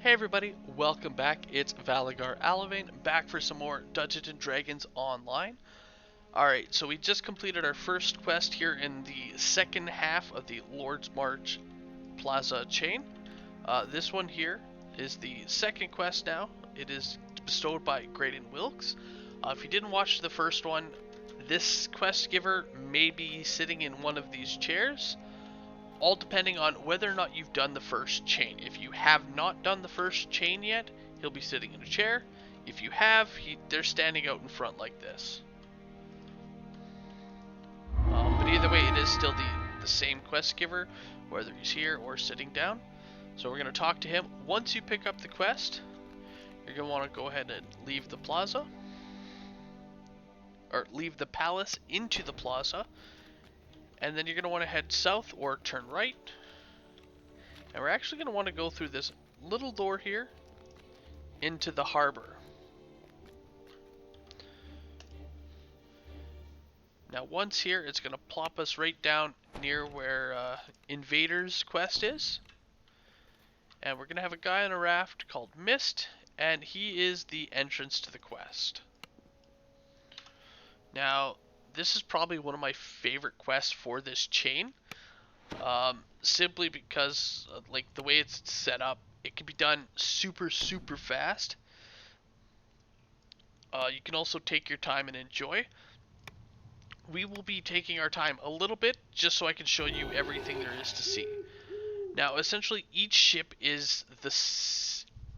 Hey everybody, welcome back. It's Valagar Aloevain, back for some more Dungeons & Dragons Online. Alright, so we just completed our first quest here in the second half of the Lord's March Plaza chain. This one here is the second quest now. It is bestowed by Graydon Wilkes. If you didn't watch the first one, this quest giver may be sitting in one of these chairs, all depending on whether or not you've done the first chain. If you have not done the first chain yet, he'll be sitting in a chair. If you have, they're standing out in front like this. But either way, it is still the same quest giver, whether he's here or sitting down. So we're going to talk to him. Once you pick up the quest, you're going to want to go ahead and leave the plaza, or leave the palace into the plaza. And then you're going to want to head south or turn right. And we're actually going to want to go through this little door here into the harbor. Now once here, it's going to plop us right down near where Invader's quest is. And we're going to have a guy on a raft called Mist, and he is the entrance to the quest. Now, this is probably one of my favorite quests for this chain, simply because like the way it's set up, it can be done super fast. You can also take your time and enjoy. We will be taking our time a little bit just so I can show you everything there is to see. Now essentially each ship is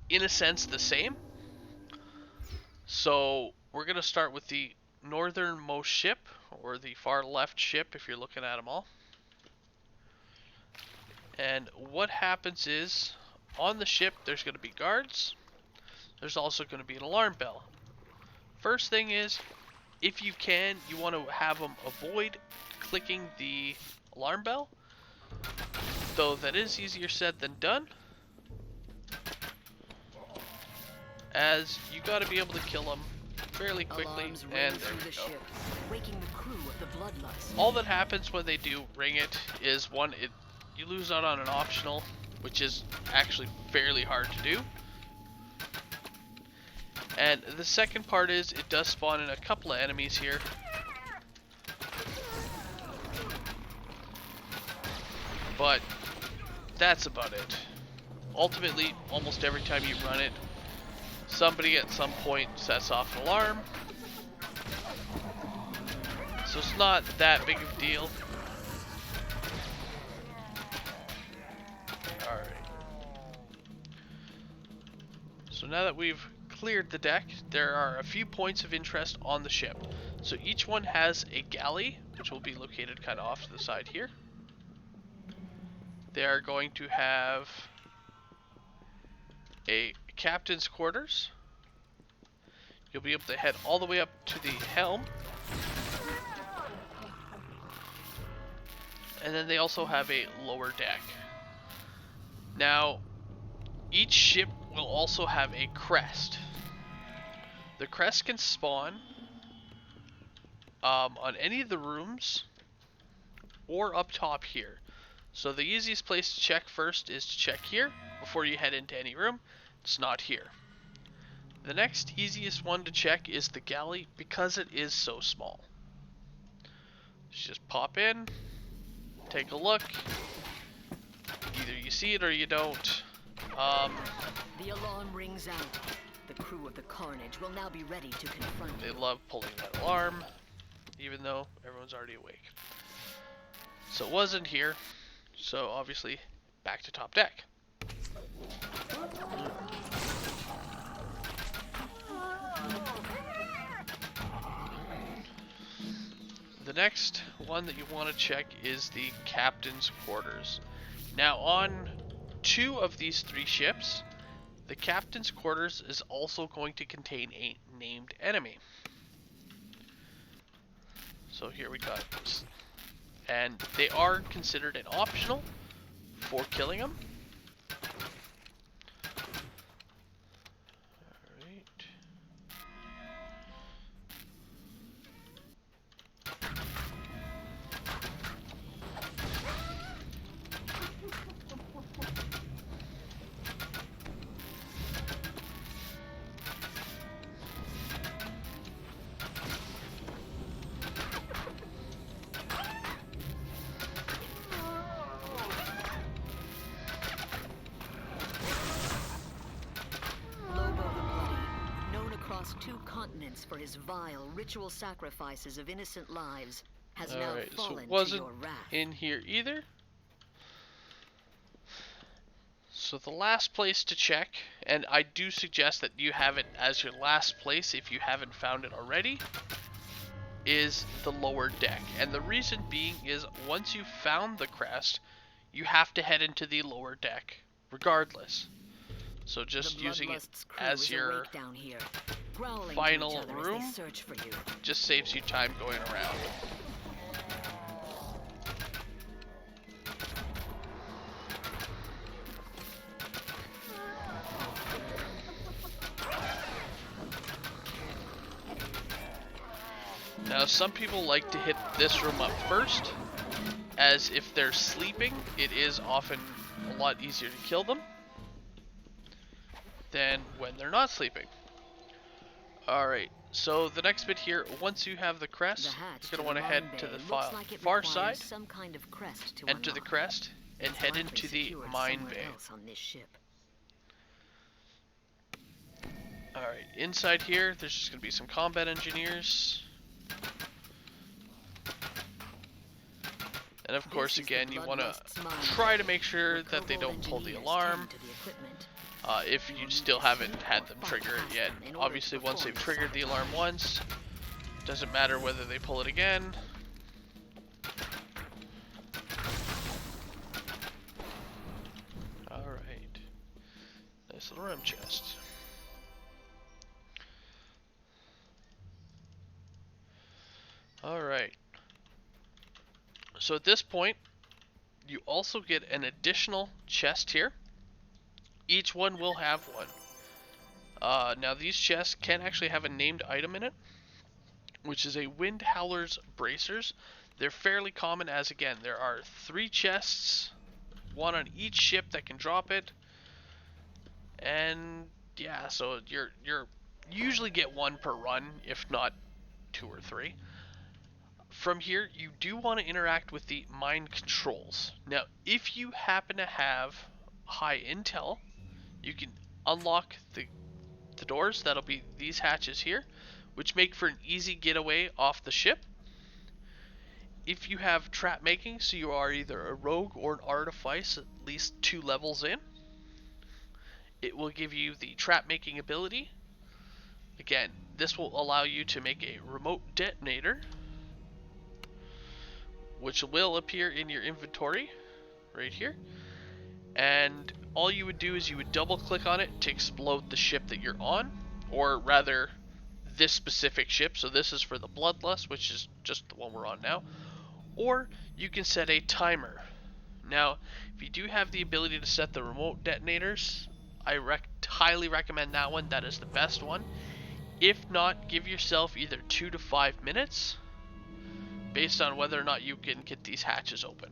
in a sense the same, so we're going to start with the northernmost ship, or the far left ship if you're looking at them all. And what happens is, on the ship there's going to be guards. There's also going to be an alarm bell. First thing is, if you can, you want to have them avoid clicking the alarm bell, though that is easier said than done, as you got to be able to kill them fairly quickly. And there we go. Waking the crew of the bloodlust. All that happens when they do ring it is, one, you lose out on an optional, which is actually fairly hard to do. And the second part is, it does spawn in a couple of enemies here. But that's about it. Ultimately, almost every time you run it, somebody at some point sets off an alarm. So it's not that big of a deal. Alright. So now that we've cleared the deck, there are a few points of interest on the ship. So each one has a galley, which will be located kind of off to the side here. They are going to have a captain's quarters. You'll be able to head all the way up to the helm. And then they also have a lower deck. Now, each ship will also have a crest. The crest can spawn on any of the rooms or up top here. So the easiest place to check first is to check here before you head into any room. It's not here. The next easiest one to check is the galley, because it is so small. Just pop in, take a look. Either you see it or you don't. The alarm rings out. The crew of the Carnage will now be ready to confront you. They love pulling that alarm, even though everyone's already awake. So it wasn't here. So obviously, back to top deck. The next one that you want to check is the captain's quarters. Now on two of these three ships, the captain's quarters is also going to contain a named enemy. So here we got this. And they are considered an optional for killing them. Alright. 2 continents for his vile ritual sacrifices of innocent lives has now Alright, so fallen it to wasn't your wrath. in here either. So the last place to check, and I do suggest that you have it as your last place if you haven't found it already, is the lower deck. And the reason being is once you've found the crest, you have to head into the lower deck, regardless. So just using it as your final room just saves you time going around. Now some people like to hit this room up first, as if they're sleeping, it is often a lot easier to kill them than when they're not sleeping. Alright, so the next bit here, once you have the crest, you're going to want to head to the far side, enter the crest, and head into the mine bay. Alright, inside here, there's just going to be some combat engineers. And of course, again, you want to try to make sure that they don't pull the alarm. If you still haven't had them trigger it yet. Obviously, once they've triggered the alarm once, doesn't matter whether they pull it again. Alright. Nice little room chest. Alright. So at this point, you also get an additional chest here. Each one will have one. Now these chests can actually have a named item in it, which is a Wind Howler's Bracers. They're fairly common, as again, there are 3 chests, 1 on each ship that can drop it. And yeah, so you're usually get 1 per run, if not 2 or 3. From here, you do want to interact with the mine controls. Now, if you happen to have high intel, you can unlock the doors. That'll be these hatches here, which make for an easy getaway off the ship. If you have trap making, so you are either a rogue or an artifice, at least 2 levels in, it will give you the trap making ability. Again, this will allow you to make a remote detonator, which will appear in your inventory right here. And all you would do is you would double click on it to explode the ship that you're on, or rather this specific ship. So this is for the Bloodlust, which is just the one we're on now. Or you can set a timer. Now, if you do have the ability to set the remote detonators, I highly recommend that one. That is the best one. If not, give yourself either 2 to 5 minutes based on whether or not you can get these hatches open.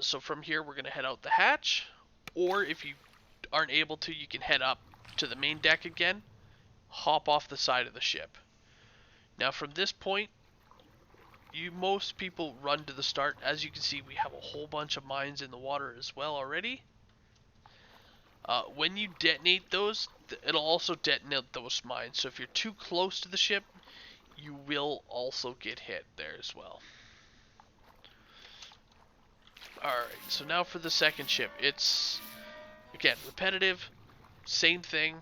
So from here, we're going to head out the hatch, or if you aren't able to, you can head up to the main deck again, hop off the side of the ship. Now from this point, most people run to the start. As you can see, we have a whole bunch of mines in the water as well already. When you detonate those, it'll also detonate those mines. So if you're too close to the ship, you will also get hit there as well. Alright, so now for the second ship. It's, again, repetitive, same thing.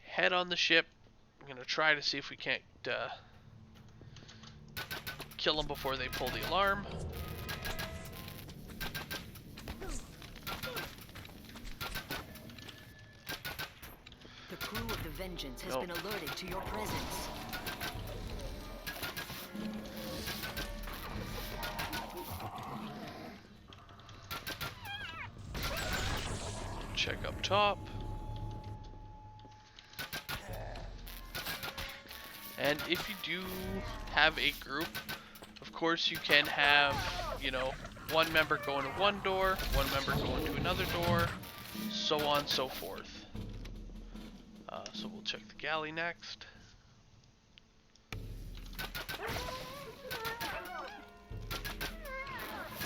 Head on the ship. I'm going to try to see if we can't kill them before they pull the alarm. The crew of the Vengeance has been alerted to your presence. Check up top. And if you do have a group, of course you can have, you know, one member going to one door, one member going to another door, so on and so forth. So we'll check the galley next.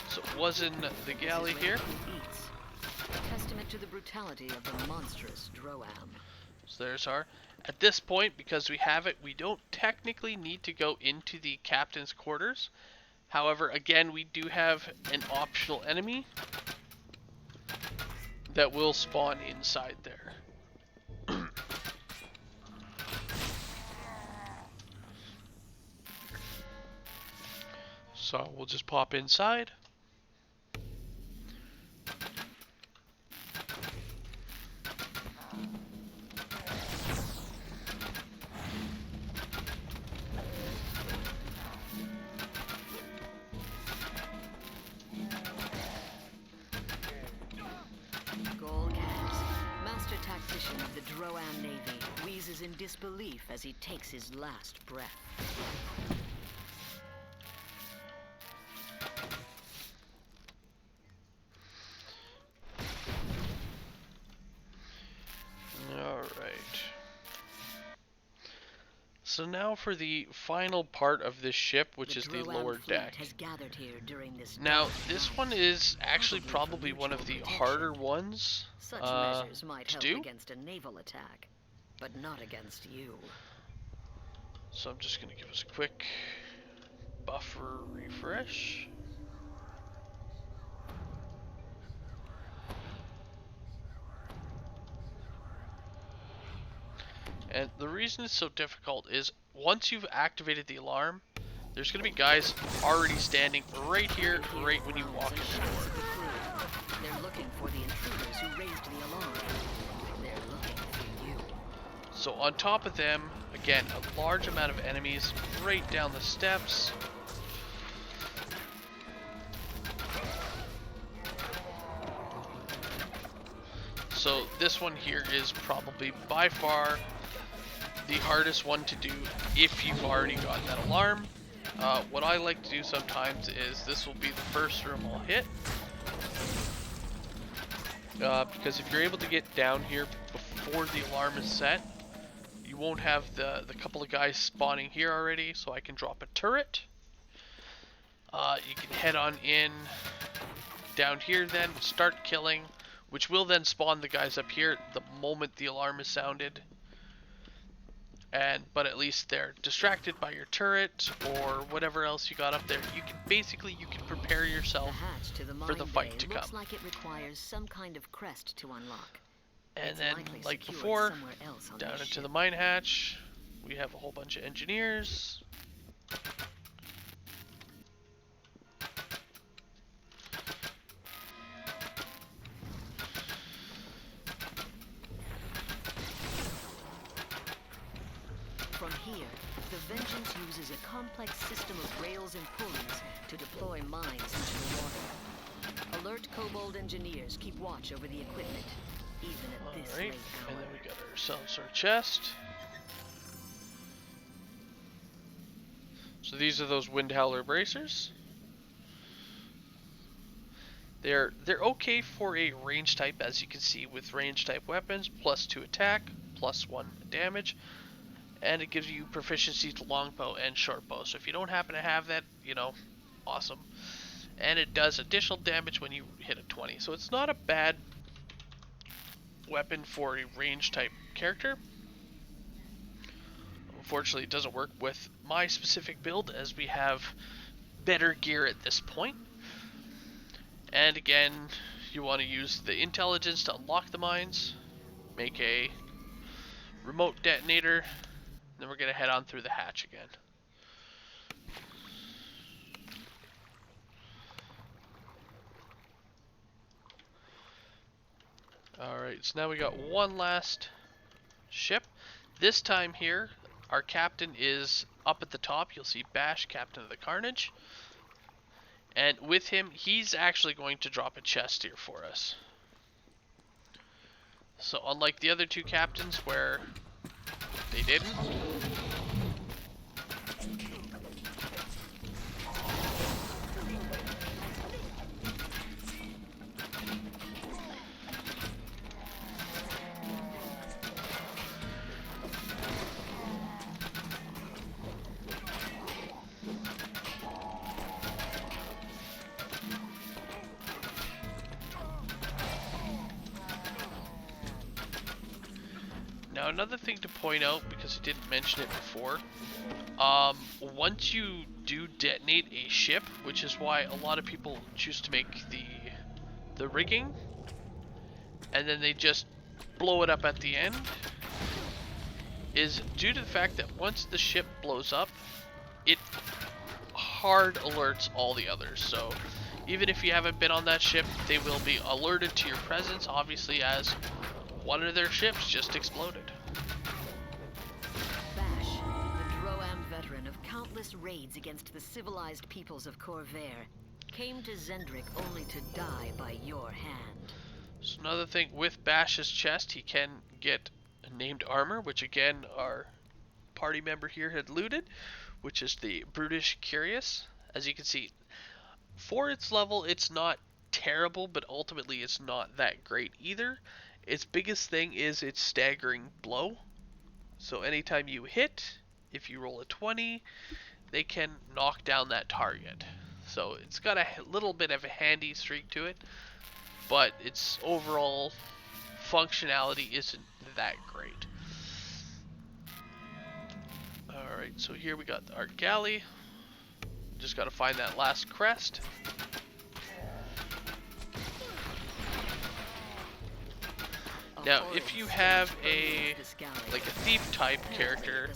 So it was in the galley here. Testament to the brutality of the monstrous Droam. So there's our... At this point, because we have it, we don't technically need to go into the captain's quarters. However, again, we do have an optional enemy that will spawn inside there. So we'll just pop inside. Tactician of the Droan Navy wheezes in disbelief as he takes his last breath. Alright. So now for the final part of this ship, which is the lower deck. Now, this one is actually probably one of the harder ones to do. Against a naval attack, but not against you. So I'm just going to give us a quick buffer refresh. And the reason it's so difficult is once you've activated the alarm, there's going to be guys already standing right here, right when you walk in the door. They're looking for the intruders who raised the alarm. They're looking for you. So on top of them, again, a large amount of enemies right down the steps. So this one here is probably by far the hardest one to do if you've already got that alarm. What I like to do sometimes is this will be the first room I'll hit. Because if you're able to get down here before the alarm is set, you won't have the couple of guys spawning here already, so I can drop a turret. You can head on in down here then, start killing, which will then spawn the guys up here the moment the alarm is sounded. But at least they're distracted by your turret or whatever else you got up there. You can prepare yourself for the fight to come. Looks like it requires some kind of crest to unlock. And then, like before, down into the mine hatch, we have a whole bunch of engineers. From here, the Vengeance uses a complex system of rails and pulleys to deploy mines into the water. Alert Kobold engineers keep watch over the equipment, even at this late hour. And then we got ourselves our chest. So these are those Wind Howler bracers. They're okay for a range type, as you can see, with range type weapons, +2 attack, +1 damage. And it gives you proficiency to longbow and shortbow. So if you don't happen to have that, you know, awesome. And it does additional damage when you hit a 20. So it's not a bad weapon for a range type character. Unfortunately, it doesn't work with my specific build, as we have better gear at this point. And again, you want to use the intelligence to unlock the mines. Make a remote detonator. Then we're going to head on through the hatch again. Alright, so now we got one last ship. This time here, our captain is up at the top. You'll see Bash, Captain of the Carnage. And with him, he's actually going to drop a chest here for us. So unlike the other two captains where they didn't, Now another thing to point out, because I didn't mention it before, once you do detonate a ship, which is why a lot of people choose to make the rigging, and then they just blow it up at the end, is due to the fact that once the ship blows up, it hard alerts all the others. So even if you haven't been on that ship, they will be alerted to your presence, obviously, as one of their ships just exploded. Bash, the Droam veteran of countless raids against the civilized peoples of Corvair, came to Zendrik only to die by your hand. So another thing with Bash's chest, he can get named armor, which again our party member here had looted, which is the Brutish Curious. As you can see, for its level, it's not terrible, but ultimately it's not that great either. Its biggest thing is its staggering blow. So anytime you hit, if you roll a 20, they can knock down that target. So it's got a little bit of a handy streak to it, but its overall functionality isn't that great. Alright, so here we got our galley. Just gotta find that last crest. Now, if you have a thief type character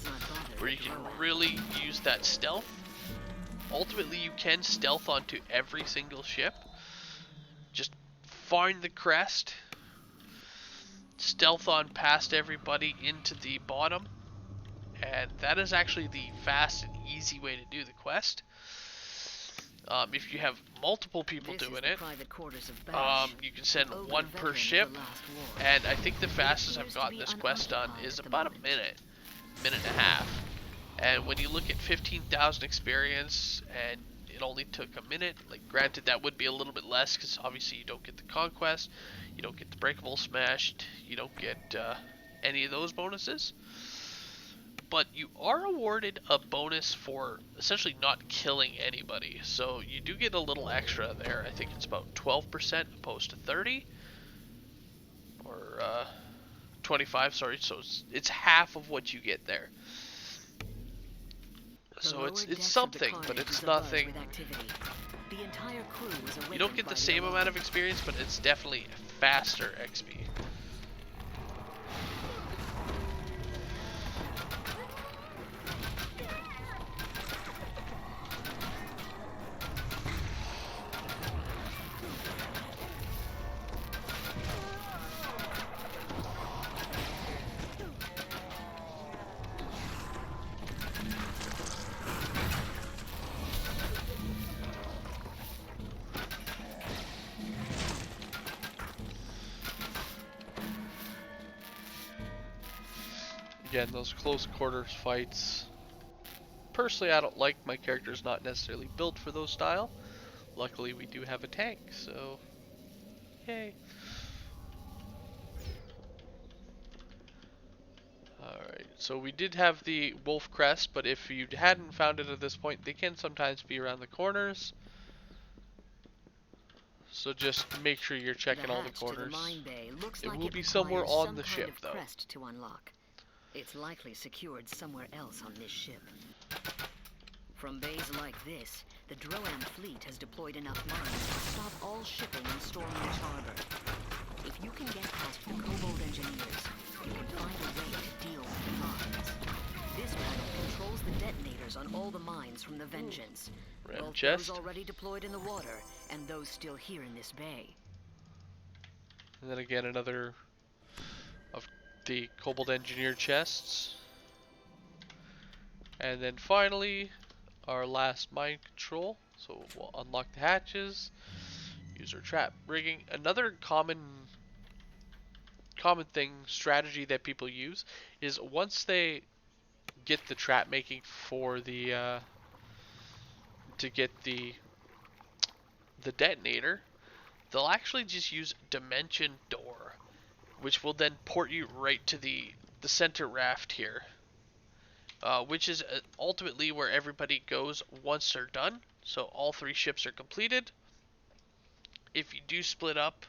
where you can really use that stealth, ultimately you can stealth onto every single ship. Just find the crest, stealth on past everybody into the bottom, and that is actually the fast and easy way to do the quest. If you have multiple people doing it, you can send one per ship, and I think the fastest I've gotten this quest done is about a minute and a half. And when you look at 15,000 experience, and it only took a minute, like granted that would be a little bit less, because obviously you don't get the conquest, you don't get the breakable smashed, you don't get any of those bonuses. But you are awarded a bonus for essentially not killing anybody. So you do get a little extra there. I think it's about 12% opposed to 30. Or 25, sorry. So it's half of what you get there. So it's something, but it's nothing. You don't get the same amount of experience, but it's definitely faster XP. Again, those close quarters fights, personally I don't like. My character's not necessarily built for those style. Luckily we do have a tank, so yay. Alright, so we did have the wolf crest, but if you hadn't found it at this point, they can sometimes be around the corners. So just make sure you're checking all the corners. It will be somewhere on the ship though. It's likely secured somewhere else on this ship. From bays like this, the Droam fleet has deployed enough mines to stop all shipping in Stormreach Harbor. If you can get past the Kobold engineers, you can find a way to deal with the mines. This panel controls the detonators on all the mines from the Vengeance. Both those already deployed in the water, and those still here in this bay. And then again, another of the Kobold engineer chests. And then finally, our last mind control. So we'll unlock the hatches, use our trap rigging. Another common thing, strategy that people use is once they get the trap making for the to get the detonator, they'll actually just use Dimension Door, which will then port you right to the center raft here, which is ultimately where everybody goes once they're done. So all 3 ships are completed. If you do split up,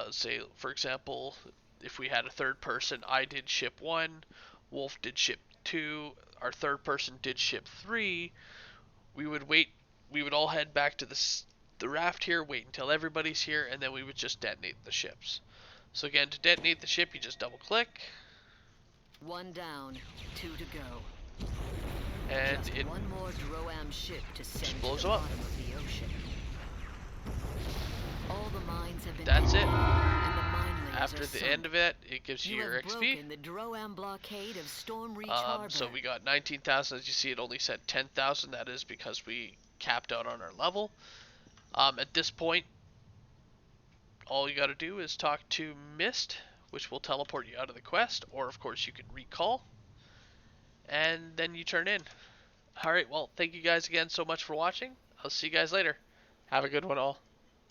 say for example, if we had a third person, I did ship 1, Wolf did ship 2, our third person did ship 3, we would wait, we would all head back to the raft here, wait until everybody's here, and then we would just detonate the ships. So again, to detonate the ship, you just double click. 1 down, 2 to go. And Just it one more Droam ship to send just to blows the them up. bottom of the ocean. All the mines have been That's it. and the mine layers After are the sunk. end of it, it gives you your have XP. broken the Droam blockade of Storm Reach Harbor. So we got 19,000. As you see, it only said 10,000. That is because we capped out on our level. At this point, all you got to do is talk to Mist, which will teleport you out of the quest, or of course you can recall, and then you turn in. Alright, well, thank you guys again so much for watching. I'll see you guys later. Have a good one all.